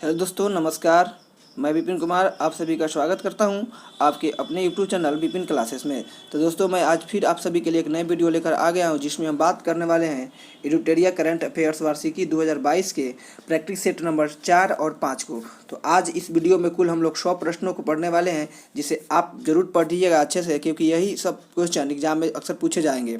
Hello दोस्तों, नमस्कार। मैं विपिन कुमार आप सभी का स्वागत करता हूं आपके अपने यूट्यूब चैनल विपिन क्लासेस में। तो दोस्तों, मैं आज फिर आप सभी के लिए एक नए वीडियो लेकर आ गया हूं, जिसमें हम बात करने वाले हैं एडुटेरिया करंट अफेयर्स वार्षिकी 2022 के प्रैक्टिस सेट नंबर 4 और 5 को। तो आज इस वीडियो में कुल हम लोग 100 प्रश्नों को पढ़ने वाले हैं, जिसे आप ज़रूर पढ़िएगा अच्छे से, क्योंकि यही सब क्वेश्चन एग्जाम में अक्सर पूछे जाएंगे।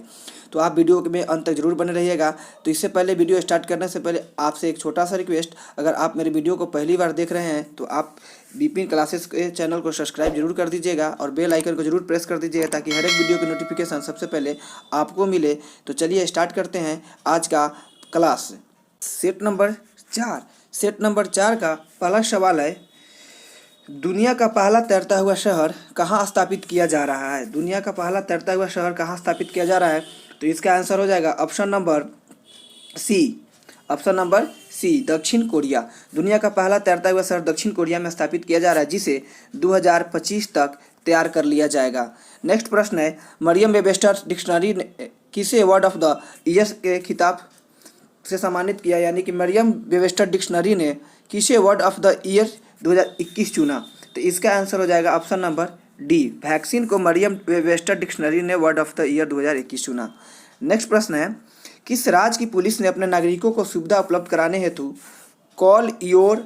तो आप वीडियो में अंत तक जरूर बने रहिएगा। तो इससे पहले, वीडियो स्टार्ट करने से पहले आपसे एक छोटा सा रिक्वेस्ट, अगर आप मेरे वीडियो को पहली बार देख रहे हैं तो आप विपिन क्लासेस के चैनल को सब्सक्राइब जरूर कर दीजिएगा और बेल आइकन को जरूर प्रेस कर दीजिएगा, ताकि हर एक वीडियो की नोटिफिकेशन सबसे पहले आपको मिले। तो चलिए स्टार्ट करते हैं आज का class. Set number 4 set number 4 का पहला सवाल है, दुनिया का पहला तैरता हुआ शहर कहाँ स्थापित किया जा रहा है? दुनिया का पहला तैरता हुआ शहर कहाँ स्थापित किया जा रहा है? तो इसका आंसर हो जाएगा ऑप्शन नंबर सी, दक्षिण कोरिया। दुनिया का पहला तैरता हुआ शहर दक्षिण कोरिया में स्थापित किया जा रहा है, जिसे 2025 तक तैयार कर लिया जाएगा। नेक्स्ट प्रश्न है, मरियम वेबस्टर डिक्शनरी ने किसे अवार्ड ऑफ द ईयर के खिताब से सम्मानित किया? यानी कि मरियम वेबस्टर डिक्शनरी ने किसे अवार्ड ऑफ द ईयर 2021 चुना? तो इसका आंसर हो जाएगा ऑप्शन नंबर डी, वैक्सीन को मरियम वेबस्टर डिक्शनरी ने अवार्ड ऑफ द ईयर 2021 चुना। नेक्स्ट प्रश्न है, किस राज्य की पुलिस ने अपने नागरिकों को सुविधा उपलब्ध कराने हेतु call your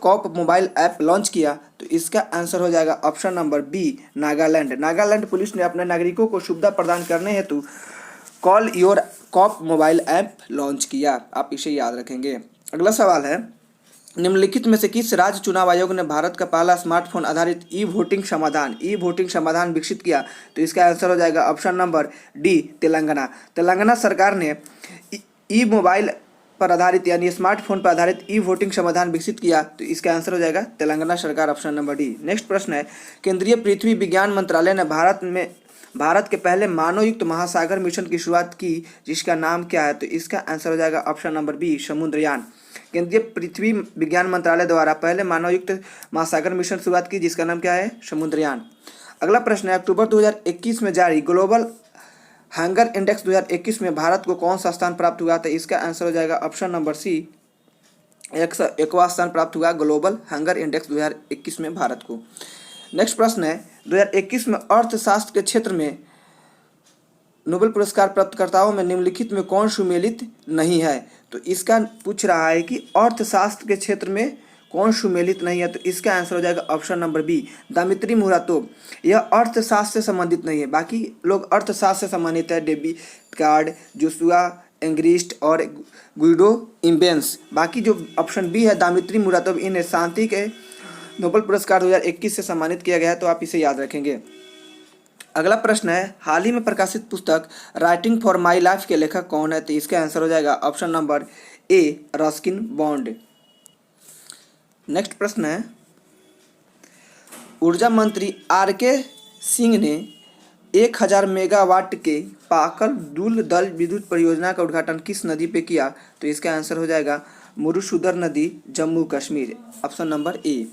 cop mobile app launch किया? तो इसका आंसर हो जाएगा option number B, Nagaland. Nagaland police ने अपने नागरिकों को सुविधा प्रदान करने हेतु call your cop mobile app launch किया। आप इसे याद रखेंगे। अगला सवाल है, निम्नलिखित में से किस राज्य चुनाव आयोग ने भारत का पहला स्मार्टफोन आधारित ई वोटिंग समाधान विकसित किया? तो इसका आंसर हो जाएगा option number D, Telangana. Telangana सरकार ने ई मोबाइल पर आधारित यानी स्मार्टफोन पर आधारित ई वोटिंग समाधान विकसित किया। तो इसका आंसर हो जाएगा तेलंगाना सरकार, ऑप्शन नंबर डी। नेक्स्ट प्रश्न है, केंद्रीय पृथ्वी विज्ञान मंत्रालय ने भारत के पहले मानवयुक्त महासागर मिशन की शुरुआत की, जिसका नाम क्या है? तो इसका आंसर हो जाएगा ऑप्शन नंबर बी, समुद्रयान। केंद्रीय पृथ्वी विज्ञान मंत्रालय द्वारा पहले मानवयुक्त महासागर मिशन शुरुआत की, जिसका नाम क्या है? समुद्रयान। अगला प्रश्न है, अक्टूबर 2021 में जारी ग्लोबल हंगर इंडेक्स 2021 में भारत को कौन सा स्थान प्राप्त हुआ? तो इसका आंसर हो जाएगा ऑप्शन नंबर सी, 1वां स्थान प्राप्त हुआ ग्लोबल हंगर इंडेक्स 2021 में भारत को। नेक्स्ट प्रश्न है, 2021 में अर्थशास्त्र के क्षेत्र में नोबेल पुरस्कार प्राप्तकर्ताओं में निम्नलिखित में कौन सुमेलित नहीं है? तो इसका पूछ रहा है कि अर्थशास्त्र के क्षेत्र में कौन सुमेलित नहीं है? तो इसका आंसर हो जाएगा ऑप्शन नंबर बी, दामित्री मुरातोव। यह अर्थशास्त्र से संबंधित नहीं है, बाकी लोग अर्थशास्त्र से संबंधित है, डेबिट कार्ड, जोशुआ एंग्रिस्ट और गुइडो इम्बेंस। बाकी जो ऑप्शन बी है, दामित्री मुरातोव, इन्हें शांति के नोबेल पुरस्कार 2021 से सम्मानित किया गया है। तो आप इसे याद रखेंगे। अगला प्रश्न है, हाल ही में प्रकाशित पुस्तक राइटिंग फॉर माई लाइफ के लेखक कौन है? तो इसका आंसर हो जाएगा option number A, Ruskin bond. Next प्रश्न है, ऊर्जा मंत्री आर.के. सिंह ने 1000 मेगावाट के पाकल दूल दल विद्युत परियोजना का उद्घाटन किस नदी पे किया? तो इसका आंसर हो जाएगा मुरुशुदर नदी, Jammu Kashmir, option number A.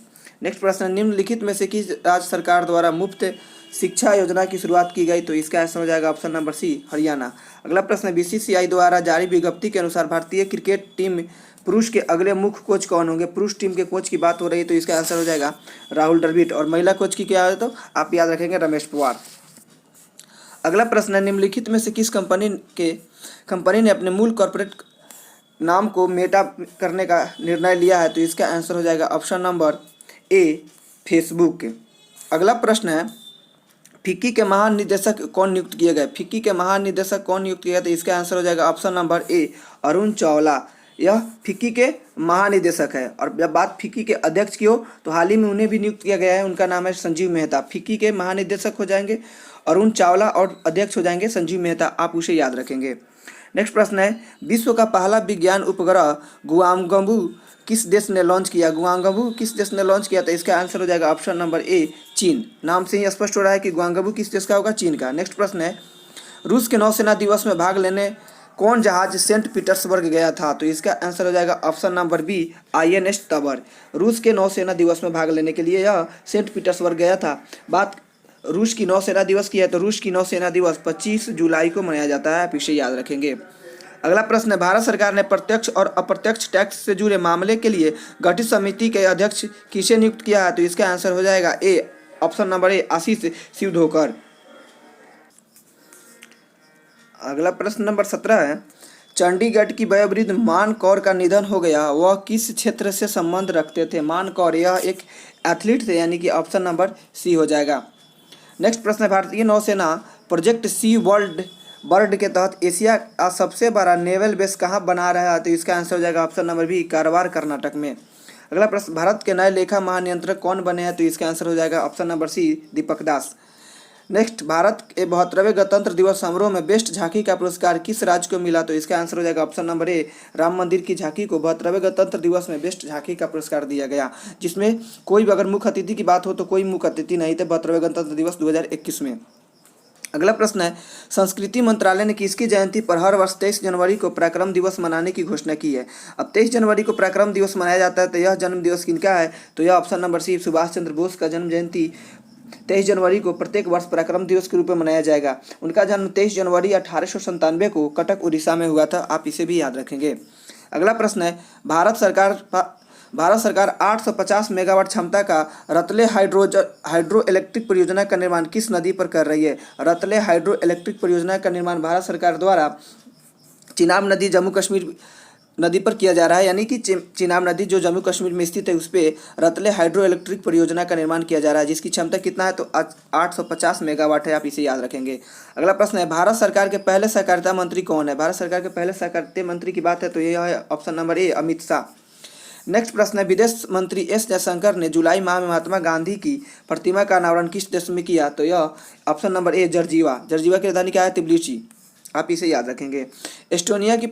Next प्रश्न, निम्नलिखित में से किस राज्य सरकार द्वारा मुफ्त शिक्षा योजना की शुरुआत की गई? तो इसका आंसर हो जाएगा ऑप्शन नंबर सी, हरियाणा। अगला प्रश्न, बीसीसीआई द्वारा जारी विज्ञप्ति के अनुसार भारतीय क्रिकेट टीम पुरुष के अगले मुख्य कोच कौन होंगे? पुरुष टीम के कोच की बात हो रही है, तो इसका आंसर हो जाएगा राहुल द्रविड़। और महिला कोच की क्या है? तो आप याद रखेंगे, रमेश पवार। अगला प्रश्न है, निम्नलिखित में से किस कंपनी ने अपने मूल कॉर्पोरेट नाम को मेटा करने का निर्णय लिया है? तो इसका आंसर हो जाएगा ऑप्शन नंबर ए, फेसबुक। अगला प्रश्न है, फिक्की के महानिदेशक कौन नियुक्त किए गए? फिक्की के महानिदेशक कौन नियुक्त किए गए? तो इसका आंसर हो जाएगा option number A, Arun Chawla. यह फिक्की के महानिदेशक है। और जब बात फिक्की के अध्यक्ष की हो, तो हाल ही में उन्हें भी नियुक्त किया गया है, उनका नाम है संजीव मेहता। फिक्की के महानिदेशक हो जाएंगे अरुण चावला और अध्यक्ष हो जाएंगे संजीव मेहता, आप उसे याद रखेंगे। नेक्स्ट प्रश्न है, विश्व का पहला विज्ञान उपग्रह गुआंगबू किस देश ने लॉन्च किया? गुआंगबू किस देश ने लॉन्च किया? तो इसका आंसर हो जाएगा ऑप्शन नंबर ए, चीन। नाम से ही स्पष्ट हो रहा है कि गुआंगबू किस देश का होगा? चीन का। नेक्स्ट प्रश्न है, रूस के नौसेना दिवस में भाग लेने कौन जहाज सेंट पीटर्सबर्ग गया था? तो इसका आंसर हो जाएगा ऑप्शन नंबर बी, INS तबर। रूस के नौसेना दिवस में भाग लेने के लिए यह सेंट पीटर्सबर्ग गया था। बात रूस की नौसेना दिवस की है, तो रूस की नौसेना दिवस 25 जुलाई को मनाया जाता है, आप इसे याद रखेंगे। अगला प्रश्न है, भारत सरकार ने प्रत्यक्ष और अप्रत्यक्ष टैक्स से जुड़े मामले के लिए गठित समिति के अध्यक्ष किसे नियुक्त किया है? तो इसका आंसर हो जाएगा ए, ऑप्शन नंबर ए, आशीष शिवधोकर। अगला प्रश्न नंबर 17 है, चंडीगढ़ की वयोवृद्ध मान कौर का निधन हो गया, वह किस क्षेत्र से संबंध रखते थे? मान कौर यह एक एथलीट थे, यानी कि ऑप्शन नंबर सी हो जाएगा। नेक्स्ट प्रश्न है, भारतीय नौसेना प्रोजेक्ट सी वर्ल्ड बर्ड के तहत एशिया का सबसे बड़ा नेवल बेस कहाँ बना रहा है? तो इसका आंसर हो जाएगा option number B, Karwar Karnataka में। अगला प्रश्न, भारत के नए लेखा महानियंत्रक कौन बने हैं? तो इसका आंसर हो जाएगा ऑप्शन नंबर सी, दीपक दास। नेक्स्ट, भारत के 72वें गणतंत्र दिवस समारोह में बेस्ट झांकी का पुरस्कार किस राज्य को मिला? तो इसका आंसर हो जाएगा ऑप्शन नंबर ए, राम मंदिर की झांकी को 72वें गणतंत्र दिवस में बेस्ट झांकी का पुरस्कार दिया गया, जिसमें कोई भी अगर मुख्य अतिथि की बात हो तो कोई मुख्य अतिथि नहीं थे 72वें गणतंत्र दिवस 2021 में। अगला प्रश्न है, संस्कृति मंत्रालय ने किसकी जयंती पर हर वर्ष 23 जनवरी को पराक्रम दिवस मनाने की घोषणा की है? अब 23 जनवरी को पराक्रम दिवस मनाया जाता है, तो यह जन्म दिवस किनका है? तो यह ऑप्शन नंबर सी, सुभाष चंद्र बोस का जन्म जयंती 23 जनवरी को प्रत्येक वर्ष पराक्रम दिवस के रूप में मनाया जाएगा। उनका जन्म 23 जनवरी 1897 को कटक उड़ीसा में हुआ था, आप इसे भी याद रखेंगे। अगला प्रश्न है, भारत सरकार 850 मेगावाट क्षमता का रतले हाइड्रो इलेक्ट्रिक परियोजना का निर्माण किस नदी पर कर रही है? रतले हाइड्रो इलेक्ट्रिक परियोजना का निर्माण भारत सरकार द्वारा चिनाब नदी जम्मू कश्मीर नदी पर किया जा रहा है, यानी कि चिनाब नदी जो जम्मू कश्मीर में स्थित है उस पर रतले हाइड्रो इलेक्ट्रिक परियोजना का निर्माण किया जा रहा है, जिसकी क्षमता कितना है? तो 850 मेगावाट है, आप इसे याद रखेंगे। अगला प्रश्न है, भारत सरकार के पहले सहकारिता मंत्री कौन है? भारत सरकार के पहले सहकारिता मंत्री की बात है तो यह है option number A, Amit Shah. Next प्रश्न है, विदेश मंत्री एस जयशंकर ने जुलाई माह में महात्मा गांधी की प्रतिमा का अनावरण किस देश में किया? तो यह option number A, Georgia. Georgia की राजधानी क्या है? त्बिलिसी, आप इसे याद रखेंगे। एस्टोनिया की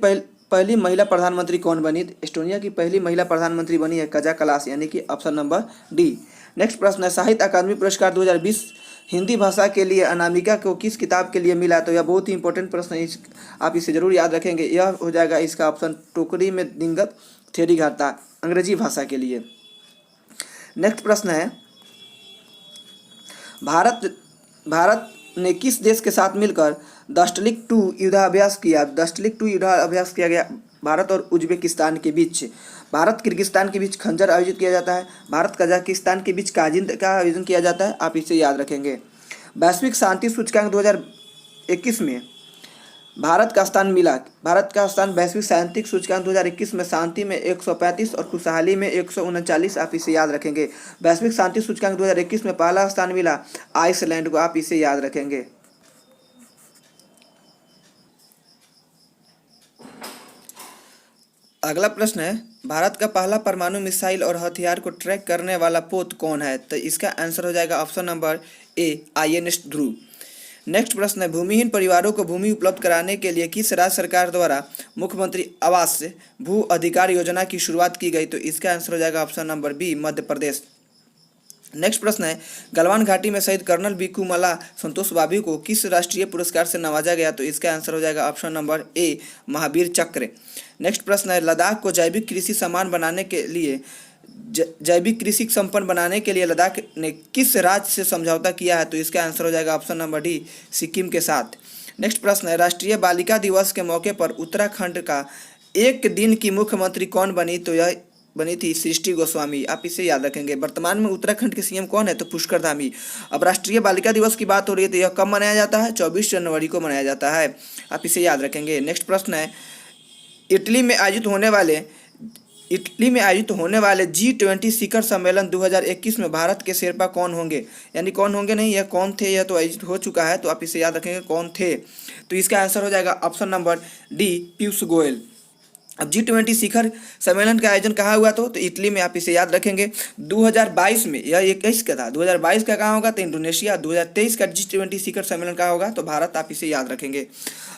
पहली महिला प्रधानमंत्री कौन बनी? एस्टोनिया की पहली महिला प्रधानमंत्री बनी है काजा कलास, यानी कि ऑप्शन नंबर डी। नेक्स्ट प्रश्न है, साहित्य अकादमी पुरस्कार 2020 हिंदी भाषा के लिए अनामिका को किस किताब के लिए मिला? तो यह बहुत ही इंपॉर्टेंट प्रश्न है, आप इसे जरूर याद रखेंगे। यह हो जाएगा इसका ऑप्शन, टोकरी में दिंगत थेरी घाटा, अंग्रेजी भाषा के लिए। नेक्स्ट प्रश्न है, भारत ने किस देश के साथ मिलकर दस्टलिक 2 युद्धाभ्यास किया? दस्टलिक 2 युद्धाभ्यास किया गया भारत और उज्बेकिस्तान के बीच। भारत किर्गिस्तान के बीच खंजर आयोजित किया जाता है, भारत कजाकिस्तान के बीच काजिंद का आयोजन किया जाता है, आप इसे याद रखेंगे। वैश्विक शांति सूचकांक 2021 में भारत का स्थान वैश्विक शांति सूचकांक 2021 में शांति में 135 और खुशहाली में 139, आप इसे याद रखेंगे। वैश्विक शांति सूचकांक 2021 में पहला स्थान मिला आइसलैंड को, आप इसे याद रखेंगे। अगला प्रश्न है, भारत का पहला परमाणु मिसाइल और हथियार को ट्रैक करने वाला पोत कौन है? तो इसका आंसर हो जाएगा option number A, INS Dhruv. Next प्रश्न है, भूमिहीन परिवारों को भूमि उपलब्ध कराने के लिए किस राज्य सरकार द्वारा मुख्यमंत्री आवास भू अधिकार योजना की शुरुआत की गई? तो इसका आंसर हो जाएगा option number B, Madhya Pradesh. Next प्रश्न है, गलवान घाटी में शहीद कर्नल भिक्खू मल्ला संतोष बाबू को किस राष्ट्रीय पुरस्कार से नवाजा गया? तो इसका आंसर हो जाएगा ऑप्शन नंबर ए, महावीर चक्र। नेक्स्ट प्रश्न है, लद्दाख को जैविक कृषि समान बनाने के लिए जैविक कृषि संपन्न बनाने के लिए लद्दाख ने किस राज्य से समझौता किया है? तो इसका आंसर हो जाएगा ऑप्शन नंबर डी, सिक्किम के साथ। नेक्स्ट प्रश्न है, राष्ट्रीय बालिका दिवस के मौके पर उत्तराखंड का एक दिन की मुख्यमंत्री कौन बनी? तो यह बनी थी सृष्टि गोस्वामी, आप इसे याद रखेंगे। वर्तमान में उत्तराखंड के सीएम कौन है? तो पुष्कर धामी। अब राष्ट्रीय बालिका दिवस की बात हो रही है तो यह कब मनाया जाता है? 24 जनवरी को मनाया जाता है, आप इसे याद रखेंगे। नेक्स्ट प्रश्न है, इटली में आयोजित होने वाले G20 शिखर सम्मेलन 2021 में भारत के शेरपा कौन होंगे? यानी कौन होंगे नहीं, यह कौन थे, यह तो आयोजित हो चुका है, तो आप इसे याद रखेंगे कौन थे। तो इसका आंसर हो जाएगा option number D, Piyush Goyal. अब G20 शिखर सम्मेलन का आयोजन कहाँ हुआ? तो इटली में, आप इसे याद रखेंगे। 2022 में, यह 21 का था, 2022 का कहाँ होगा? तो इंडोनेशिया। 2023 का G20 शिखर सम्मेलन कहाँ होगा? तो भारत, आप इसे याद रखेंगे।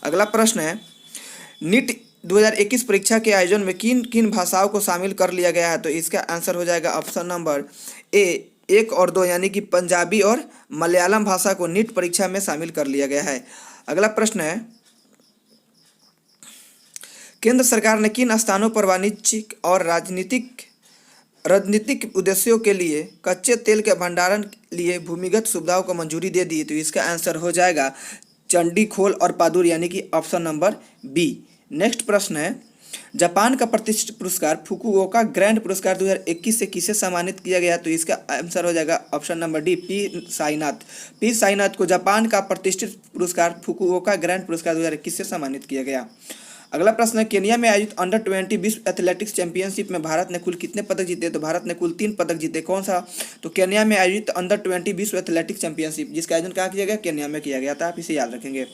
अगला प्रश्न है, नीट 2021 परीक्षा के आयोजन में किन किन भाषाओं को शामिल कर लिया गया है? तो इसका आंसर हो जाएगा ऑप्शन नंबर ए, 1 और 2, यानी कि पंजाबी और मलयालम भाषा को नीट परीक्षा में शामिल कर लिया गया है। अगला प्रश्न है, केंद्र सरकार ने किन स्थानों पर वाणिज्यिक और राजनीतिक उद्देश्यों के लिए कच्चे तेल के भंडारण के लिए भूमिगत सुविधाओं को मंजूरी दे दी? तो इसका आंसर हो जाएगा चंडीखोल और पादुर, यानी कि ऑप्शन नंबर बी, नेक्स्ट प्रश्न है, जापान का प्रतिष्ठित पुरस्कार फुकुओका ग्रैंड पुरस्कार 2021 से किसे सम्मानित किया गया? तो इसका आंसर हो जाएगा option number D, P Sainath. P Sainath को जापान का प्रतिष्ठित पुरस्कार फुकुओका ग्रैंड पुरस्कार 2021 से सम्मानित किया गया। अगला प्रश्न है, केनिया में आयोजित अंडर 20 विश्व एथलेटिक्स चैंपियनशिप में भारत ने कुल कितने पदक जीते? तो भारत ने कुल 3 पदक जीते। कौन सा? तो केनिया में आयोजित अंडर 20 विश्व एथलेटिक्स चैंपियनशिप, जिसका आयोजन कहाँ किया गया? केनिया में किया गया था। आप इसे याद रखेंगे।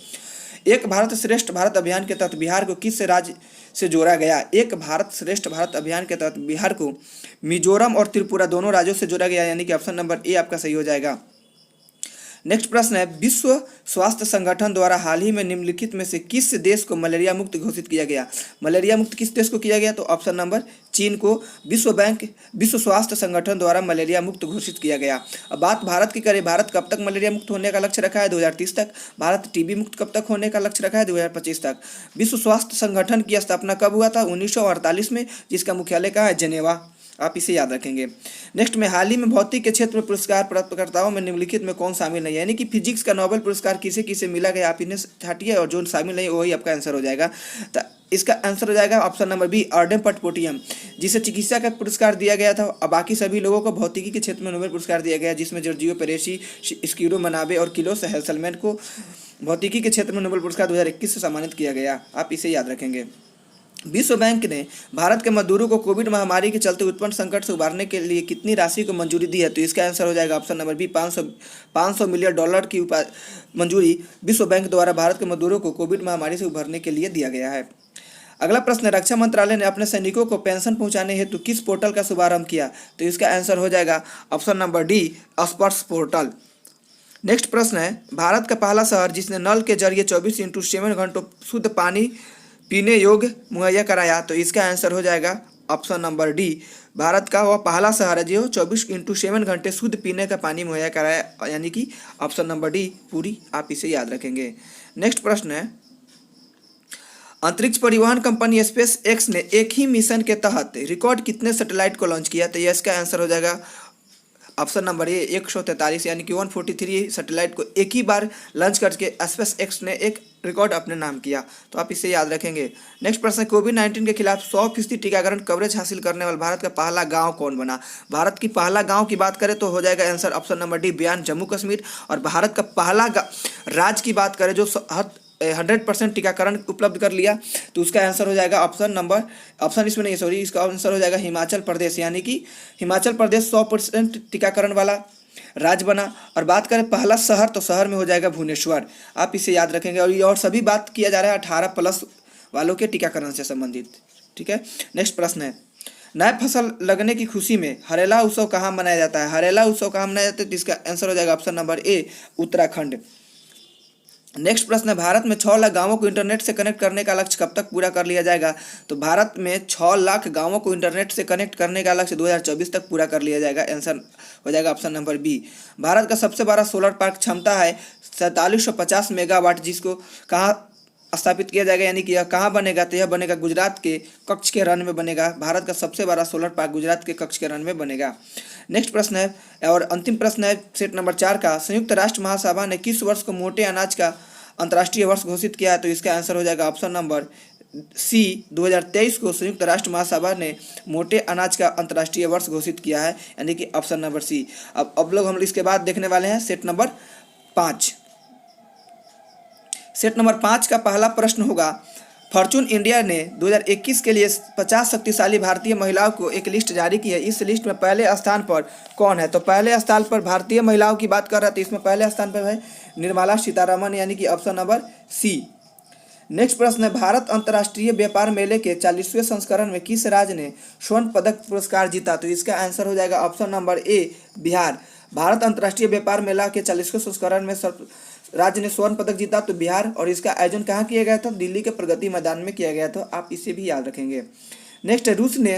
एक भारत श्रेष्ठ भारत अभियान के तहत बिहार को किस राज्य से जोड़ा गया? एक भारत श्रेष्ठ भारत अभियान के तहत बिहार को मिजोरम और त्रिपुरा दोनों राज्यों से जोड़ा गया, यानी कि ऑप्शन नंबर ए आपका सही हो जाएगा। नेक्स्ट प्रश्न है, विश्व स्वास्थ्य संगठन द्वारा हाल ही में निम्नलिखित में से किस देश को मलेरिया मुक्त घोषित किया गया? मलेरिया मुक्त किस देश को किया गया? तो ऑप्शन नंबर चीन को विश्व स्वास्थ्य संगठन द्वारा मलेरिया मुक्त घोषित किया गया। अब बात भारत की करें, भारत कब तक मलेरिया मुक्त होने का लक्ष्य रखा है? 2030 तक। भारत टीबी मुक्त कब तक होने का लक्ष्य रखा है? 2025 तक। विश्व स्वास्थ्य संगठन की स्थापना कब हुआ था? 1948 में, जिसका मुख्यालय कहाँ है? जेनेवा। आप इसे याद रखेंगे। नेक्स्ट में, हाल ही में भौतिक के क्षेत्र में पुरस्कार प्राप्तकर्ताओं में निम्नलिखित में कौन शामिल नहीं है? यानी कि फिजिक्स का नोबेल पुरस्कार किसे किसे मिला गया? आप इन्हें हटिए और जो शामिल नहीं वही आपका आंसर हो जाएगा। तो इसका आंसर हो जाएगा ऑप्शन नंबर बी, अर्डेम पटपोटियम, जिसे चिकित्सा का पुरस्कार दिया गया था। और बाकी सभी लोगों को भौतिकी के क्षेत्र में नोबेल पुरस्कार दिया गया, जिसमें जॉर्जियो पेरेसी, स्कीरो मनाबे और किलोस हेल्सलमैन को भौतिकी के क्षेत्र में नोबेल पुरस्कार 2021 से सम्मानित किया गया। आप इसे याद रखेंगे। विश्व बैंक ने भारत के मजदूरों को कोविड महामारी के चलते उत्पन्न संकट से उबारने के लिए कितनी राशि को मंजूरी दी है? तो इसका आंसर हो जाएगा option number B, 500 million dollar की मंजूरी विश्व बैंक द्वारा भारत के मजदूरों को कोविड महामारी से उभरने के लिए दिया गया है। अगला प्रश्न है, रक्षा मंत्रालय ने अपने सैनिकों को पेंशन पहुंचाने हेतु किस पोर्टल का शुभारंभ किया? तो इसका आंसर हो जाएगा ऑप्शन नंबर डी, स्पर्श पोर्टल। नेक्स्ट प्रश्न है, भारत का पहला शहर जिसने नल के जरिए 24/7 घंटों शुद्ध पानी पीने योग्य मुहैया कराया? तो इसका आंसर हो जाएगा ऑप्शन नंबर डी, भारत का वह पहला शहर है जो 24/7 घंटे शुद्ध पीने का पानी मुहैया कराया, यानी कि ऑप्शन नंबर डी पूरी। आप इसे याद रखेंगे। नेक्स्ट प्रश्न है, अंतरिक्ष परिवहन कंपनी स्पेस एक्स ने एक ही मिशन के तहत रिकॉर्ड कितने सैटेलाइट को लॉन्च किया? तो ये इसका आंसर हो जाएगा ऑप्शन नंबर ए, 143, यानी कि 143 सैटेलाइट को एक ही बार लॉन्च करके स्पेस एक्स ने एक रिकॉर्ड अपने नाम किया। तो आप इसे याद रखेंगे। नेक्स्ट प्रश्न, कोविड-19 के खिलाफ 100% टीकाकरण कवरेज हासिल करने वाला भारत का पहला गांव कौन बना? भारत की पहला गांव की बात करें तो हो जाएगा आंसर ऑप्शन नंबर डी, बयान, जम्मू कश्मीर। और भारत का पहला राज्य की बात करें जो 100% टीकाकरण उपलब्ध कर लिया, तो उसका आंसर हो जाएगा ऑप्शन इसमें नहीं, सॉरी, इसका आंसर हो जाएगा हिमाचल प्रदेश, यानी कि हिमाचल प्रदेश 100% टीकाकरण वाला राज्य बना। और बात करें पहला शहर, तो शहर में हो जाएगा भुवनेश्वर। आप इसे याद रखेंगे। और ये और सभी बात किया जा रहा है 18+ वालों के टीकाकरण से संबंधित। ठीक है। नेक्स्ट प्रश्न है, नए फसल लगने की खुशी में हरेला उत्सव कहाँ मनाया जाता है? हरेला उत्सव कहाँ मनाया जाता है? तो इसका आंसर हो जाएगा option number A, Uttarakhand. Next प्रश्न है, भारत में 6 लाख गांवों को इंटरनेट से कनेक्ट करने का लक्ष्य कब तक पूरा कर लिया जाएगा? तो भारत में 6 लाख गांवों को इंटरनेट से कनेक्ट करने का लक्ष्य 2024 तक पूरा कर लिया जाएगा। आंसर हो जाएगा ऑप्शन नंबर बी। भारत का सबसे बड़ा सोलर पार्क क्षमता है 4750 मेगावाट, जिसको कहाँ स्थापित किया जाएगा, यानी कि यह कहाँ बनेगा? तो यह बनेगा गुजरात के कच्छ के रण में बनेगा। भारत का सबसे बड़ा सोलर पार्क गुजरात के कच्छ के रण में बनेगा। नेक्स्ट प्रश्न है और अंतिम प्रश्न है सेट नंबर 4 का, संयुक्त राष्ट्र महासभा ने किस वर्ष को मोटे अनाज का अंतर्राष्ट्रीय वर्ष घोषित किया है? तो इसका आंसर हो जाएगा ऑप्शन नंबर सी, 2023 को संयुक्त राष्ट्र महासभा ने मोटे अनाज का अंतर्राष्ट्रीय वर्ष घोषित किया है, यानी कि ऑप्शन नंबर सी। अब लोग हम इसके बाद देखने वाले हैं सेट नंबर 5। सेट नंबर 5 का पहला प्रश्न होगा, फॉर्चून इंडिया ने 2021 के लिए 50 शक्तिशाली भारतीय महिलाओं को एक लिस्ट जारी की है। इस लिस्ट में पहले स्थान पर कौन है? तो पहले स्थान पर भारतीय महिलाओं की बात कर रहा था, इसमें पहले स्थान पर है निर्मला सीतारमण, यानी कि ऑप्शन नंबर सी। नेक्स्ट प्रश्न है, भारत अंतर्राष्ट्रीय व्यापार मेले के 40वें संस्करण में किस राज्य ने स्वर्ण पदक पुरस्कार जीता? तो इसका आंसर हो जाएगा option number A, Bihar. Bharat अंतर्राष्ट्रीय व्यापार मेला के 40वें संस्करण में राज्य ने स्वर्ण पदक जीता तो बिहार। और इसका आयोजन कहाँ किया गया था? दिल्ली के प्रगति मैदान में किया गया था। आप इसे भी याद रखेंगे। नेक्स्ट, रूस ने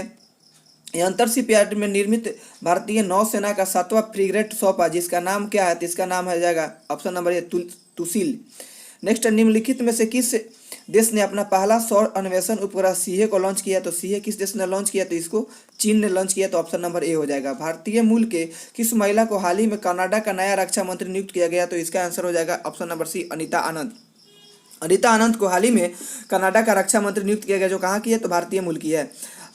अंतर शिपयार्ड में निर्मित भारतीय नौसेना का 7वां फ्रिगेट सौंपा, जिसका नाम क्या है? तो इसका नाम हो जाएगा ऑप्शन नंबर ए, तुसिल। नेक्स्ट, निम्नलिखित में से किस देश ने अपना पहला सौर अन्वेषण उपग्रह सीहे को लॉन्च किया? तो सीहे किस देश ने लॉन्च किया? तो इसको चीन ने लॉन्च किया। तो ऑप्शन नंबर ए हो जाएगा। भारतीय मूल के किस महिला को हाल ही में कनाडा का नया रक्षा मंत्री नियुक्त किया गया? तो इसका आंसर हो जाएगा ऑप्शन नंबर सी, अनीता आनंद। रीता आनंद को हाल ही में कनाडा का रक्षा मंत्री नियुक्त किया गया, जो कहाँ की है, तो भारतीय मूल की है।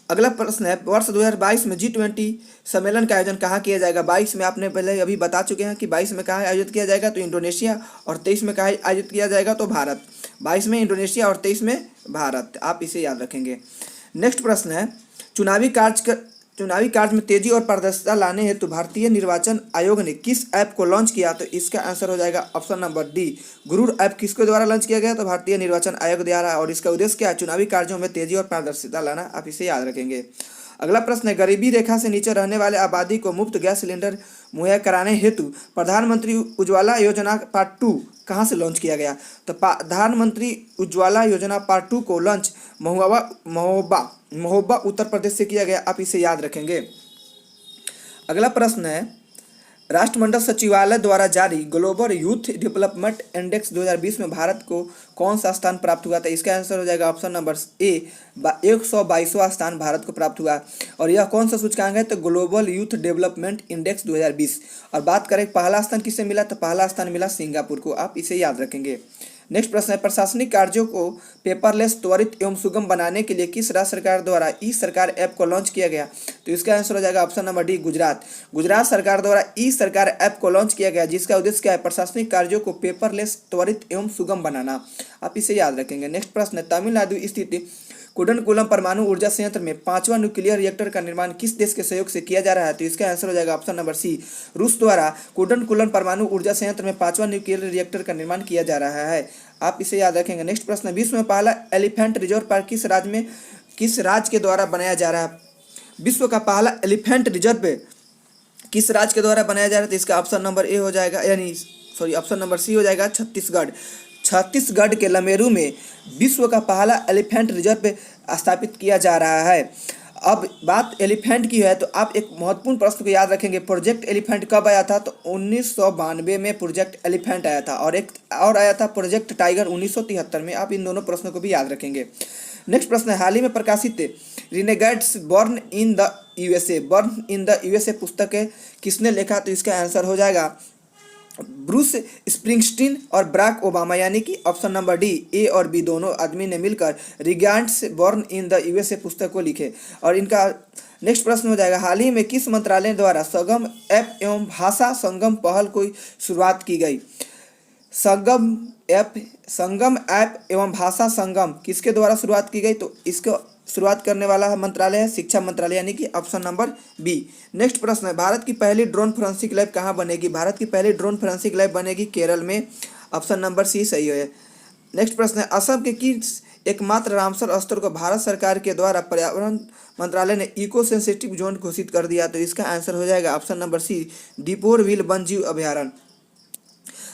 अगला प्रश्न है, वर्ष 2022 में G20 सम्मेलन का आयोजन कहाँ किया जाएगा। 22 में आपने पहले अभी बता चुके हैं कि 22 में कहाँ आयोजित किया जाएगा, तो इंडोनेशिया, और 23 में कहाँ आयोजित किया जाएगा, तो भारत। 22 में इंडोनेशिया और 23 में भारत, आप इसे याद रखेंगे। नेक्स्ट प्रश्न है, चुनावी कार्य में तेजी और पारदर्शिता लाने हेतु भारतीय निर्वाचन आयोग ने किस ऐप को लॉन्च किया, तो इसका आंसर हो जाएगा ऑप्शन नंबर डी, गुरूर ऐप किसके द्वारा लॉन्च किया गया, तो भारतीय निर्वाचन आयोग द्वारा, और इसका उद्देश्य क्या है, चुनावी कार्यों में तेजी और पारदर्शिता लाना, आप इसे याद रखेंगे। अगला प्रश्न है, गरीबी रेखा से नीचे रहने वाले आबादी को मुफ्त गैस सिलेंडर मुहैया कराने हेतु प्रधानमंत्री उज्ज्वला योजना पार्ट 2 कहाँ से लॉन्च किया गया, तो प्रधानमंत्री उज्ज्वला योजना पार्ट 2 को लॉन्च महोबा उत्तर प्रदेश से किया गया, आप इसे याद रखेंगे। अगला प्रश्न है, राष्ट्रमंडल सचिवालय द्वारा जारी ग्लोबल यूथ डेवलपमेंट इंडेक्स 2020 में भारत को कौन सा स्थान प्राप्त हुआ था, इसका आंसर हो जाएगा ऑप्शन नंबर ए, 122वां स्थान भारत को प्राप्त हुआ। और यह कौन सा सूचकांक है, तो ग्लोबल यूथ डेवलपमेंट इंडेक्स 2020। और बात करें पहला स्थान किसे मिला, तो पहला स्थान मिला सिंगापुर को, आप इसे याद रखेंगे। नेक्स्ट प्रश्न है, प्रशासनिक कार्यों को पेपरलेस, त्वरित एवं सुगम बनाने के लिए किस राज्य सरकार द्वारा ई सरकार ऐप को लॉन्च किया गया, तो इसका आंसर हो जाएगा option number D, Gujarat. Gujarat सरकार द्वारा ई सरकार ऐप को लॉन्च किया गया, जिसका उद्देश्य क्या है, प्रशासनिक कार्यों को पेपरलेस, त्वरित एवं सुगम बनाना, आप इसे याद रखेंगे। नेक्स्ट प्रश्न है, तमिलनाडु स्थित कुडनकुलम परमाणु ऊर्जा संयंत्र में 5वां न्यूक्लियर रिएक्टर का निर्माण किस देश के सहयोग से किया जा रहा है, तो इसका आंसर हो जाएगा ऑप्शन नंबर सी, रूस द्वारा कुडनकुलम परमाणु ऊर्जा संयंत्र में 5वां न्यूक्लियर रिएक्टर का निर्माण किया जा रहा है, आप इसे याद रखेंगे। नेक्स्ट प्रश्न, विश्व में पहला एलिफेंट रिजर्व पार्क किस राज्य के द्वारा बनाया जा रहा है, विश्व का पहला एलिफेंट रिजर्व किस राज्य के द्वारा बनाया जा रहा है, तो इसका ऑप्शन नंबर ए हो जाएगा, यानी सॉरी ऑप्शन नंबर सी हो जाएगा, छत्तीसगढ़। छत्तीसगढ़ के लमेरू में विश्व का पहला एलिफेंट रिजर्व स्थापित किया जा रहा है। अब बात एलिफेंट की है, तो आप एक महत्वपूर्ण प्रश्न को याद रखेंगे, प्रोजेक्ट एलिफेंट कब आया था, तो 1992 में प्रोजेक्ट एलिफेंट आया था, और एक और आया था प्रोजेक्ट टाइगर 1973 में, आप इन दोनों प्रश्नों को भी याद रखेंगे। नेक्स्ट प्रश्न है, हाल ही में प्रकाशित रिनेगेट्स बर्न इन द यूएसए पुस्तक किसने लिखा, तो इसका आंसर हो जाएगा ब्रूस स्प्रिंगस्टीन और बराक ओबामा, यानी कि ऑप्शन नंबर डी, ए और बी दोनों आदमी ने मिलकर रिगेट्स बॉर्न इन द यूएसए पुस्तक को लिखे। और इनका नेक्स्ट प्रश्न हो जाएगा, हाल ही में किस मंत्रालय द्वारा संगम ऐप एवं भाषा संगम पहल को शुरुआत की गई, संगम ऐप एवं भाषा संगम किसके द्वारा शुरुआत की गई, तो इसको शुरुआत करने वाला मंत्रालय है शिक्षा मंत्रालय, यानी कि ऑप्शन नंबर बी। नेक्स्ट प्रश्न है, भारत की पहली ड्रोन फोरेंसिक लैब कहाँ बनेगी, भारत की पहली ड्रोन फोरेंसिक लैब बनेगी केरल में, ऑप्शन नंबर सी सही है। नेक्स्ट प्रश्न है, असम के किस एकमात्र रामसर स्थल को भारत सरकार के द्वारा पर्यावरण मंत्रालय ने इको सेंसिटिव जोन घोषित कर दिया, तो इसका आंसर हो जाएगा option number C, Deepor Beel वन जीव अभ्यारण्य।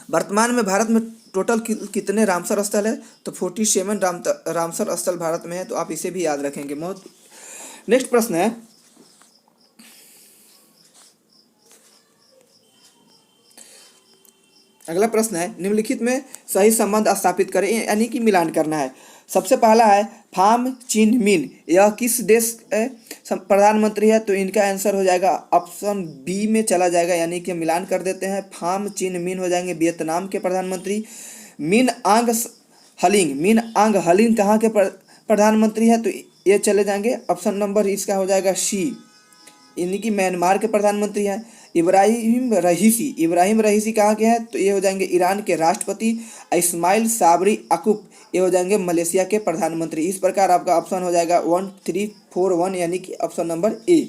वर्तमान में भारत में टोटल कितने रामसर स्थल है, तो 47 रामसर स्थल भारत में है, तो आप इसे भी याद रखेंगे। नेक्स्ट प्रश्न है, अगला प्रश्न है, निम्नलिखित में सही संबंध स्थापित करें, यानी कि मिलान करना है। सबसे पहला है फार्म चिन मिन, यह किस देश प्रधानमंत्री है, तो इनका आंसर हो जाएगा ऑप्शन बी में चला जाएगा, यानी कि मिलान कर देते हैं, फार्म चिन मिन हो जाएंगे वियतनाम के प्रधानमंत्री। मिन आंग हलिंग कहाँ के प्रधानमंत्री है, तो ये चले जाएंगे ऑप्शन नंबर इसका हो जाएगा सी, यानी कि म्यांमार के प्रधानमंत्री हैं। इब्राहिम रहीसी कहाँ के हैं, तो ये हो जाएंगे ईरान के राष्ट्रपति। इस्माइल साबरी अकूब ये हो जाएंगे मलेशिया के प्रधानमंत्री। इस प्रकार आपका ऑप्शन हो जाएगा 1341, यानी कि ऑप्शन नंबर ए।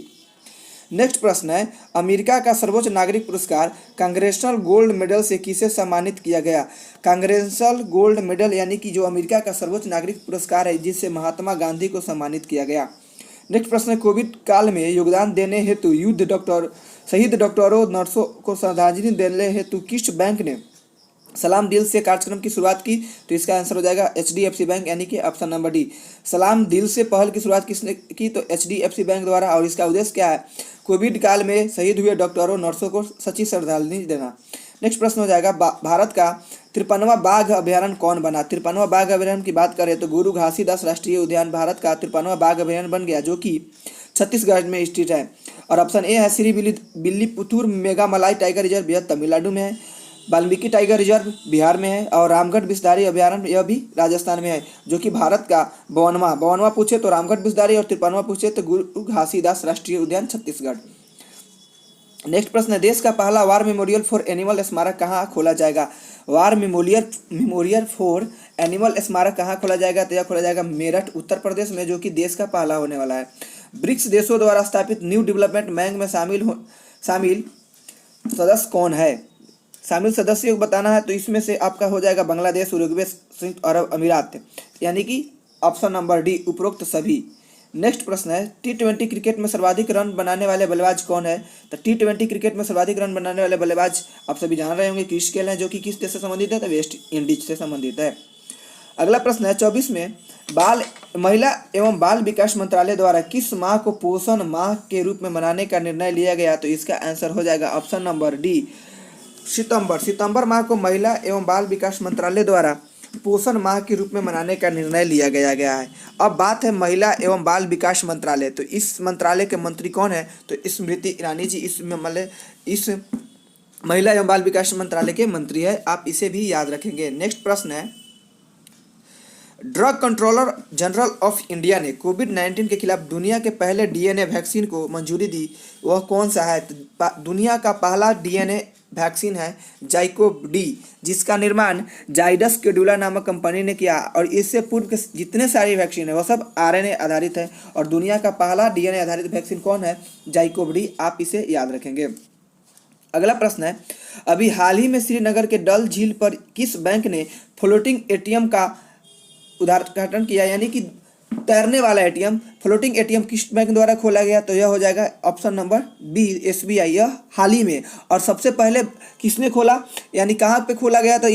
नेक्स्ट प्रश्न है, अमेरिका का सर्वोच्च नागरिक पुरस्कार कांग्रेसनल गोल्ड मेडल से किसे सम्मानित किया गया, कांग्रेसनल गोल्ड मेडल, यानी कि जो अमेरिका का सर्वोच्च नागरिक पुरस्कार है, जिससे महात्मा गांधी को सम्मानित किया गया। नेक्स्ट प्रश्न है, कोविड काल में योगदान देने हेतु शहीद डॉक्टरों नर्सों को श्रद्धांजलि देने हेतु किस बैंक ने सलाम दिल से कार्यक्रम की शुरुआत की, तो इसका आंसर हो जाएगा HDFC बैंक, यानी कि ऑप्शन नंबर डी। सलाम दिल से पहल की शुरुआत किसने की, तो HDFC बैंक द्वारा, और इसका उद्देश्य क्या है, कोविड काल में शहीद हुए डॉक्टरों नर्सों को सच्ची श्रद्धांजलि देना। नेक्स्ट प्रश्न हो जाएगा, भारत का 53वां बाघ अभ्यारण्य कौन बना, 53वां बाघ अभ्यारण्य की बात करें तो गुरु घासीदास राष्ट्रीय उद्यान भारत का 53वां बाघ अभ्यारण्य बन गया, जो कि छत्तीसगढ़ में स्थित है। और ऑप्शन ए है श्री बिल्लीपुथुर मेगा मलाई टाइगर रिजर्व, यह तमिलनाडु में है। वाल्मीकि टाइगर रिजर्व बिहार में है और रामगढ़ विषधारी अभयारण्य यह भी राजस्थान में है, जो कि भारत का 52वां पूछे तो रामगढ़ विषधारी और 53वां पूछे तो गुरु घासीदास राष्ट्रीय उद्यान छत्तीसगढ़। नेक्स्ट प्रश्न है, देश का पहला वार मेमोरियल फॉर एनिमल स्मारक कहाँ खोला जाएगा? वार मेमोरियल फॉर एनिमल स्मारक कहाँ खोला जाएगा? तो यह खोला जाएगा मेरठ उत्तर प्रदेश में, जो कि देश का पहला होने वाला है। ब्रिक्स देशों द्वारा स्थापित न्यू डेवलपमेंट बैंक में शामिल सदस्य कौन है? शामिल सदस्य को बताना है, तो इसमें से आपका हो जाएगा बांग्लादेश, उरुग्वे, संयुक्त अरब अमीरात, यानी कि ऑप्शन नंबर डी उपरोक्त सभी। नेक्स्ट प्रश्न है, T20 क्रिकेट में सर्वाधिक रन बनाने वाले बल्लेबाज कौन है? तो T20 क्रिकेट में सर्वाधिक रन बनाने वाले बल्लेबाज आप सभी जान रहे होंगे क्रिस गेल हैं, जो कि किस देश से संबंधित है? तो वेस्ट इंडीज से संबंधित है। अगला प्रश्न है 24 में, महिला एवं बाल विकास मंत्रालय द्वारा किस माह को पोषण माह के रूप में मनाने का निर्णय लिया गया? तो इसका आंसर हो जाएगा ऑप्शन नंबर डी सितंबर माह को महिला एवं बाल विकास मंत्रालय द्वारा पोषण माह के रूप में मनाने का निर्णय लिया गया है। अब बात है महिला एवं बाल विकास मंत्रालय, तो इस मंत्रालय के मंत्री कौन है? तो स्मृति ईरानी जी इस महिला एवं बाल विकास मंत्रालय के मंत्री है, आप इसे भी याद रखेंगे। नेक्स्ट प्रश्न है, drug controller general of India ने कोविड-19 के खिलाफ दुनिया के पहले डीएनए वैक्सीन को मंजूरी दी, वह कौन सा है? दुनिया का पहला डीएनए वैक्सीन है जाइकोव डी, जिसका निर्माण जाइडस कैडिला नामक कंपनी ने किया, और इससे पूर्व के जितने सारी वैक्सीन है वह सब आरएनए आधारित है, और दुनिया का पहला डीएनए आधारित वैक्सीन कौन है? जाइकोव डी, आप इसे याद रखेंगे। अगला प्रश्न है, अभी हाल ही में श्रीनगर के डल झील पर किस बैंक ने फ्लोटिंग एटीएम का उद्घाटन किया, यानी कि तैरने वाला एटीएम, फ्लोटिंग एटीएम किस बैंक द्वारा खोला गया? तो यह हो जाएगा ऑप्शन नंबर बी एसबीआई, यह हाल ही में। और सबसे पहले किसने खोला, यानी कहाँ पे खोला गया? तो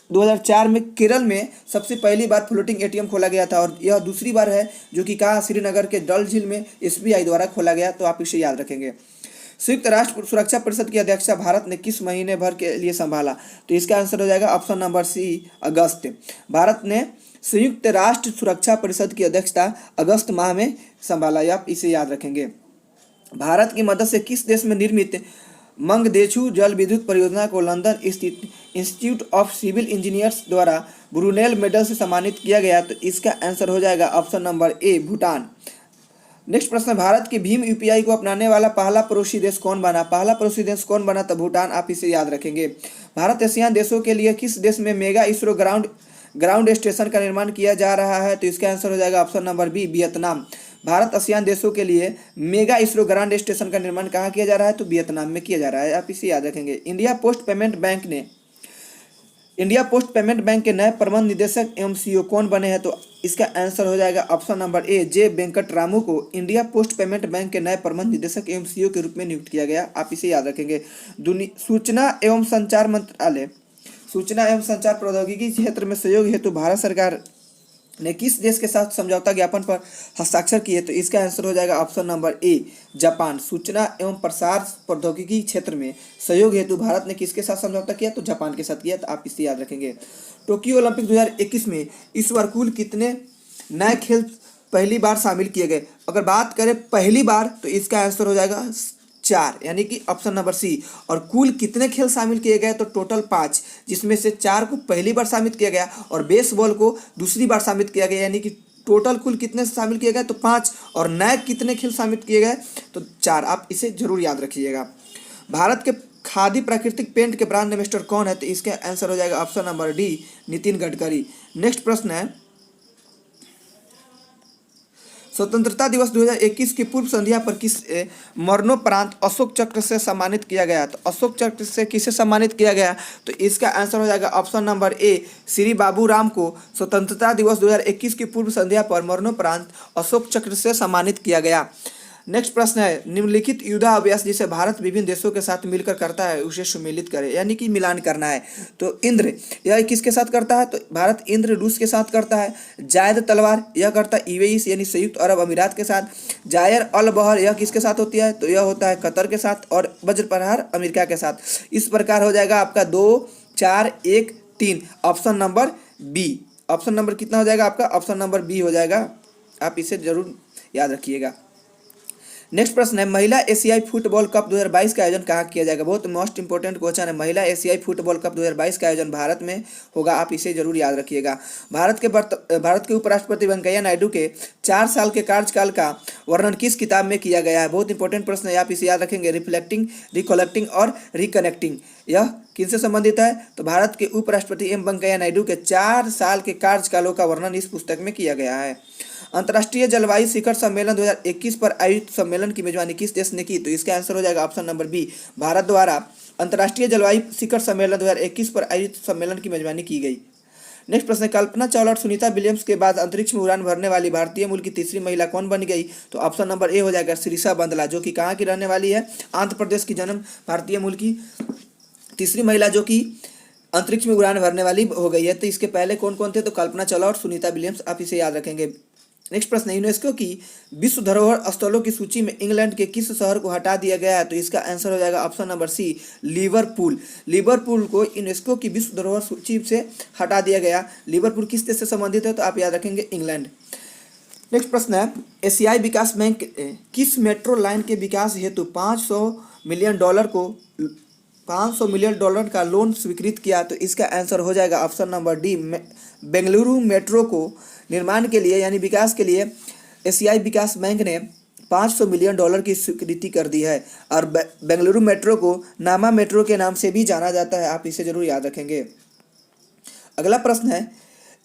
2004 में केरल में सबसे पहली बार फ्लोटिंग एटीएम खोला गया था, और यह दूसरी बार है जो कि कहाँ? श्रीनगर के डल झील में एसबीआई द्वारा खोला गया, तो आप इसे याद रखेंगे। संयुक्त राष्ट्र सुरक्षा परिषद की अध्यक्षता भारत ने किस महीने भर के लिए संभाला? तो इसका आंसर हो जाएगा ऑप्शन नंबर सी अगस्त। भारत ने संयुक्त राष्ट्र सुरक्षा परिषद की अध्यक्षता अगस्त माह में संभाला, आप इसे याद रखेंगे। भारत की मदद से किस देश में निर्मित मंगदेछू जल विद्युत परियोजना को लंदन स्थित इंस्टीट्यूट ऑफ सिविल इंजीनियर्स द्वारा ब्रुनेल मेडल से सम्मानित किया गया? तो इसका आंसर हो जाएगा option number A Bhutan. Next प्रश्न, भारत की भीम यूपीआई को अपनाने वाला पहला पड़ोसी देश कौन बना? पहला पड़ोसी देश कौन बना? तो भूटान, आप इसे याद रखेंगे। भारत एशियान देशों के लिए किस देश में मेगा इसरो ग्राउंड स्टेशन का निर्माण किया जा रहा है? तो इसका आंसर हो जाएगा option number B Vietnam. Bharat ASEAN देशों के लिए मेगा इसरो ग्राउंड स्टेशन का निर्माण कहाँ किया जा रहा है? तो वियतनाम में किया जा रहा है, आप इसे याद रखेंगे। इंडिया पोस्ट पेमेंट बैंक के नए प्रबंध निदेशक एवं सीईओ कौन बने हैं? तो इसका आंसर हो जाएगा ऑप्शन नंबर ए जे वेंकट रामू को इंडिया पोस्ट पेमेंट बैंक के नए प्रबंध निदेशक एवं सीईओ के रूप में नियुक्त किया गया, आप इसे याद रखेंगे। सूचना एवं संचार प्रौद्योगिकी क्षेत्र में सहयोग हेतु भारत सरकार ने किस देश के साथ समझौता ज्ञापन पर हस्ताक्षर किए? तो इसका आंसर हो जाएगा ऑप्शन नंबर ए जापान। सूचना एवं प्रसार प्रौद्योगिकी क्षेत्र में सहयोग हेतु भारत ने किसके साथ समझौता किया? तो जापान के साथ किया, तो आप इसे याद रखेंगे। टोक्यो ओलंपिक 2021 में इस बार कुल कितने नए खेल पहली बार शामिल किए गए? अगर बात करें पहली बार तो इसका आंसर हो जाएगा 4, यानी कि ऑप्शन नंबर सी। और कुल कितने खेल शामिल किए गए? तो टोटल 5, जिसमें से 4 को पहली बार शामिल किया गया और बेसबॉल को दूसरी बार शामिल किया गया, यानी कि टोटल कुल कितने शामिल किए गए? तो 5। और नए कितने खेल शामिल किए गए? तो 4, आप इसे जरूर याद रखिएगा। भारत के खादी प्राकृतिक पेंट के ब्रांड एम्बेसडर कौन है? तो इसका आंसर हो जाएगा option number D Nitin Gadkari. Next प्रश्न है, स्वतंत्रता दिवस 2021 की पूर्व संध्या पर किस मरणोपरांत अशोक चक्र से सम्मानित किया गया? तो अशोक चक्र से किसे सम्मानित किया गया? तो इसका आंसर हो जाएगा option number A Shri Babu Ram को स्वतंत्रता दिवस 2021 की पूर्व संध्या पर मरणोपरांत अशोक चक्र से सम्मानित किया गया। नेक्स्ट प्रश्न है, निम्नलिखित युद्धाभ्यास जिसे भारत विभिन्न देशों के साथ मिलकर करता है उसे सुमेलित करे, यानी कि मिलान करना है। तो इंद्र यह किसके साथ करता है? तो भारत इंद्र रूस के साथ करता है। जायद तलवार यह करता है यूएई यानी संयुक्त अरब अमीरात के साथ। जायर अल बहर यह किसके साथ होती है? तो यह होता है कतर के साथ। और वज्र प्रहार अमेरिका के साथ। इस प्रकार हो जाएगा आपका 2, 4, 1, 3, option number B. Option number कितना हो जाएगा आपका? ऑप्शन नंबर बी हो जाएगा, आप इसे जरूर याद रखिएगा। नेक्स्ट प्रश्न है, महिला एशियाई फुटबॉल कप 2022 का आयोजन कहाँ किया जाएगा। बहुत मोस्ट इंपोर्टेंट क्वेश्चन है। महिला एशियाई फुटबॉल कप 2022 का आयोजन भारत में होगा, आप इसे जरूर याद रखिएगा। भारत के उपराष्ट्रपति वेंकैया नायडू के 4 साल के कार्यकाल का वर्णन किस किताब में किया गया है। बहुत इंपॉर्टेंट प्रश्न है, आप इसे याद रखेंगे। रिफ्लेक्टिंग, रिकलेक्टिंग और रिकनेक्टिंग, यह किनसे संबंधित है। तो भारत के उपराष्ट्रपति एम वेंकैया नायडू के 4 साल के कार्यकालों का वर्णन इस पुस्तक में किया गया है। अंतर्राष्ट्रीय जलवायु शिखर सम्मेलन 2021 पर आयोजित सम्मेलन की मेजबानी किस देश ने की। तो इसका आंसर हो जाएगा ऑप्शन नंबर बी, भारत द्वारा अंतर्राष्ट्रीय जलवायु शिखर सम्मेलन 2021 पर आयोजित सम्मेलन की मेजबानी की गई। नेक्स्ट प्रश्न, कल्पना चावला और सुनीता विलियम्स के बाद अंतरिक्ष में उड़ान भरने वाली भारतीय मूल की तीसरी महिला कौन बन गई। तो ऑप्शन नंबर ए हो जाएगा शिरीषा बंदला, जो कि कहाँ की रहने वाली है, आंध्र प्रदेश की जन्म भारतीय मूल की तीसरी महिला जो कि अंतरिक्ष में उड़ान भरने वाली हो गई है। तो इसके पहले कौन कौन थे, तो कल्पना चावला और सुनीता विलियम्स, आप इसे याद रखेंगे। नेक्स्ट प्रश्न, यूनेस्को की विश्व धरोहर स्थलों की सूची में इंग्लैंड के किस शहर को हटा दिया गया है। तो इसका आंसर हो जाएगा option number C, Liverpool. Liverpool को यूनेस्को की विश्व धरोहर सूची से हटा दिया गया। लिवरपूल किस देश से संबंधित है, तो आप याद रखेंगे इंग्लैंड। नेक्स्ट प्रश्न है, एशियाई विकास बैंक किस मेट्रो लाइन के विकास हेतु 500 मिलियन डॉलर का लोन स्वीकृत किया। तो इसका आंसर हो जाएगा option number D, Bengaluru metro को निर्माण के लिए यानी विकास के लिए एशियाई विकास बैंक ने 500 मिलियन डॉलर की स्वीकृति कर दी है। और बेंगलुरु मेट्रो को नामा मेट्रो के नाम से भी जाना जाता है, आप इसे जरूर याद रखेंगे। अगला प्रश्न है,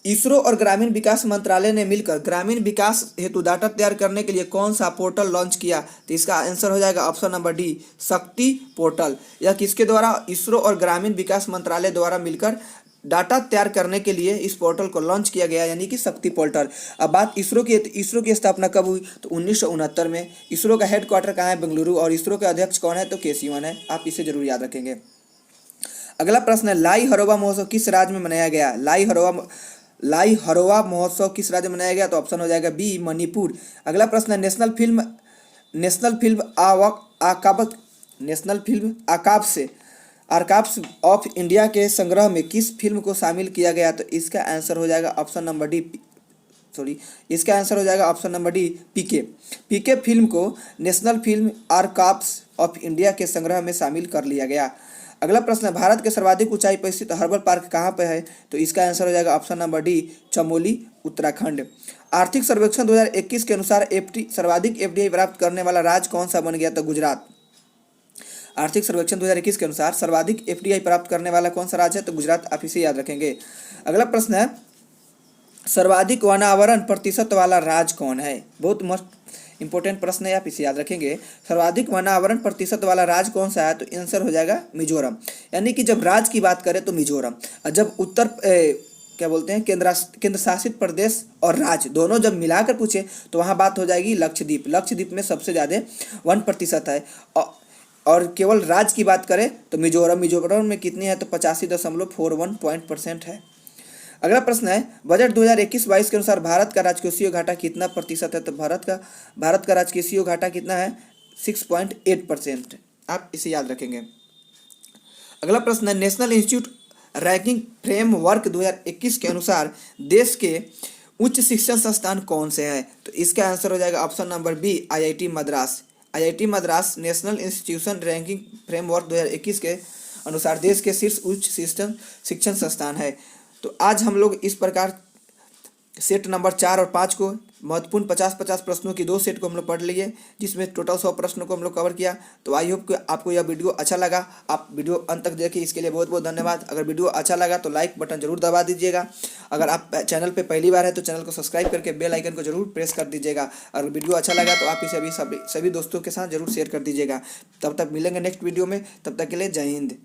इसरो और ग्रामीण विकास मंत्रालय ने मिलकर ग्रामीण विकास हेतु डाटा तैयार करने के लिए कौन सा पोर्टल लॉन्च किया। तो इसका आंसर हो जाएगा ऑप्शन नंबर डी, शक्ति पोर्टल। यह किसके द्वारा, इसरो और ग्रामीण विकास मंत्रालय द्वारा मिलकर डाटा तैयार करने के लिए इस पोर्टल को लॉन्च किया गया, यानी कि शक्ति पोर्टल। अब बात इसरो की, तो इसरो की स्थापना कब हुई, तो 1969 में। इसरो का हेडक्वार्टर कहाँ है, बेंगलुरु। और इसरो के अध्यक्ष कौन है, तो के सिवन है, आप इसे जरूर याद रखेंगे। अगला प्रश्न है, लाई हरोबा महोत्सव किस राज्य में मनाया गया। लाई हरोबा महोत्सव किस राज्य में मनाया गया, तो ऑप्शन हो जाएगा बी, मणिपुर। अगला प्रश्न है, national film archives of India के संग्रह में किस फिल्म को शामिल किया गया। तो इसका आंसर हो जाएगा ऑप्शन नंबर डी, इसका आंसर हो जाएगा ऑप्शन नंबर डी, पीके फिल्म को national film archives of India के संग्रह में शामिल कर लिया गया। अगला प्रश्न है, भारत के सर्वाधिक ऊंचाई पर स्थित हर्बल पार्क कहाँ पे है। तो इसका आंसर हो जाएगा option number D, Chamoli, Uttarakhand. आर्थिक सर्वेक्षण 2021 के अनुसार सर्वाधिक एफडीआई प्राप्त करने वाला राज्य कौन सा बन गया, तो गुजरात। आर्थिक सर्वेक्षण 2021 के अनुसार सर्वाधिक एफडीआई प्राप्त करने वाला कौन सा राज्य है, तो गुजरात, आप इसे याद रखेंगे। अगला प्रश्न है, सर्वाधिक वनावरण प्रतिशत वाला राज्य कौन है। बहुत मस्त इंपॉर्टेंट प्रश्न है, आप इसे याद रखेंगे। सर्वाधिक वनावरण प्रतिशत वाला राज्य कौन सा है, तो आंसर हो जाएगा मिजोरम। यानी कि जब राज्य की बात करें तो मिजोरम, और जब केंद्र शासित प्रदेश और राज्य दोनों जब मिलाकर पूछे तो वहाँ बात हो जाएगी लक्षद्वीप। लक्षद्वीप में सबसे ज़्यादा 1% है। और केवल राज्य की बात करें तो मिजोरम में कितनी है, तो 85.41% है। अगला प्रश्न है, बजट 2021-22 के अनुसार भारत का राजकोषीय घाटा कितना प्रतिशत है। तो भारत का राजकोषीय घाटा कितना है, 6.8%, आप इसे याद रखेंगे। अगला प्रश्न है, नेशनल इंस्टीट्यूट रैंकिंग फ्रेमवर्क 2021 के अनुसार देश के उच्च शिक्षण संस्थान कौन से हैं। तो इसका आंसर हो जाएगा option number B, IIT Madras. IIT Madras national institution ranking framework 2021 के अनुसार देश के शीर्ष उच्च शिक्षण संस्थान है। तो आज हम लोग इस प्रकार सेट नंबर 4 और 5 को महत्वपूर्ण 50-50 प्रश्नों की 2 सेट को हम लोग पढ़ लिए, जिसमें टोटल 100 प्रश्नों को हम लोग कवर किया। तो आई होप कि आपको यह वीडियो अच्छा लगा। आप वीडियो अंत तक देखिए, इसके लिए बहुत बहुत धन्यवाद। अगर वीडियो अच्छा लगा तो लाइक बटन जरूर दबा दीजिएगा। अगर आप चैनल पे पहली बार है तो चैनल को सब्सक्राइब करके बेल आइकन को जरूर प्रेस कर दीजिएगा। अगर वीडियो अच्छा लगा तो आप इसे सभी दोस्तों के साथ जरूर शेयर कर दीजिएगा। तब तक मिलेंगे नेक्स्ट वीडियो में, तब तक के लिए जय हिंद।